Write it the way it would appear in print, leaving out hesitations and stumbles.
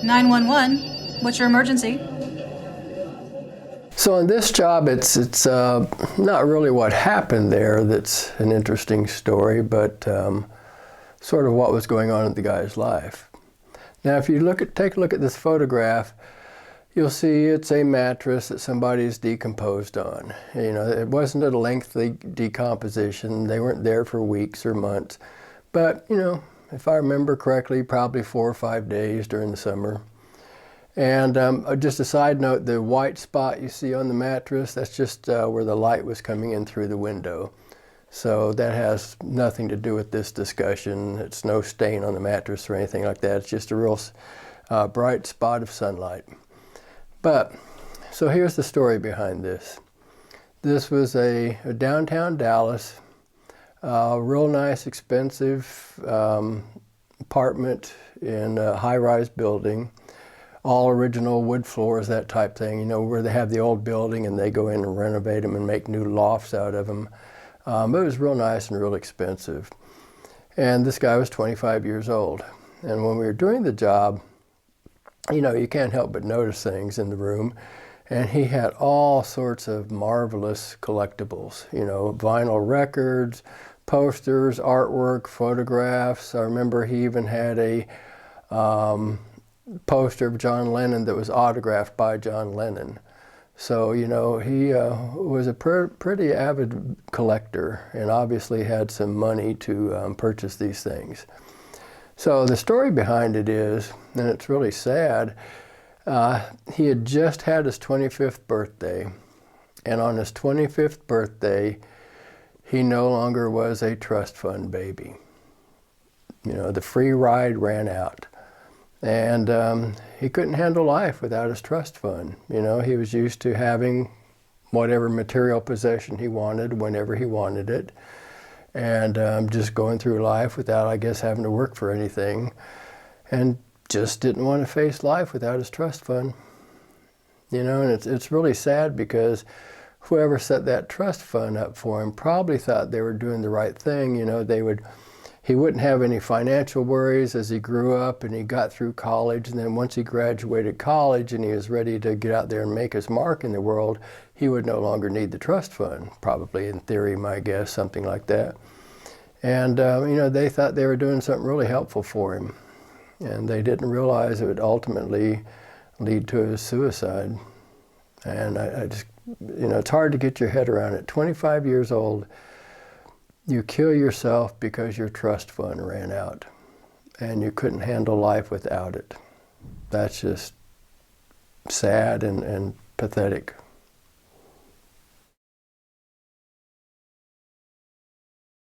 911, what's your emergency? So in this job, it's not really what happened there that's an interesting story, but sort of what was going on in the guy's life. Now, if you take a look at this photograph, you'll see it's a mattress that somebody's decomposed on. You know, it wasn't a lengthy decomposition. They weren't there for weeks or months, but you know, if I remember correctly, probably 4 or 5 days during the summer. And just a side note, the white spot you see on the mattress, that's just where the light was coming in through the window. So that has nothing to do with this discussion. It's no stain on the mattress or anything like that. It's just a real bright spot of sunlight. But, so here's the story behind this. This was a downtown Dallas, real nice, expensive apartment in a high-rise building. All original wood floors, that type thing, you know, where they have the old building and they go in and renovate them and make new lofts out of them. But it was real nice and real expensive. And this guy was 25 years old. And when we were doing the job, you know, you can't help but notice things in the room. And he had all sorts of marvelous collectibles, you know, vinyl records, posters, artwork, photographs. I remember he even had a poster of John Lennon that was autographed by John Lennon. So, you know, he was a pretty avid collector and obviously had some money to purchase these things. So the story behind it is, and it's really sad, he had just had his 25th birthday, and on his 25th birthday, he no longer was a trust fund baby. You know, the free ride ran out. And he couldn't handle life without his trust fund. You know, he was used to having whatever material possession he wanted whenever he wanted it, and just going through life without, I guess, having to work for anything, and just didn't want to face life without his trust fund. You know, and it's really sad because whoever set that trust fund up for him probably thought they were doing the right thing. You know, he wouldn't have any financial worries as he grew up and he got through college. And then once he graduated college and he was ready to get out there and make his mark in the world, he would no longer need the trust fund, probably, in theory, my guess, something like that. And, you know, they thought they were doing something really helpful for him. And they didn't realize it would ultimately lead to his suicide. And I just, you know, it's hard to get your head around it. 25 years old, you kill yourself because your trust fund ran out and you couldn't handle life without it. That's just sad and pathetic.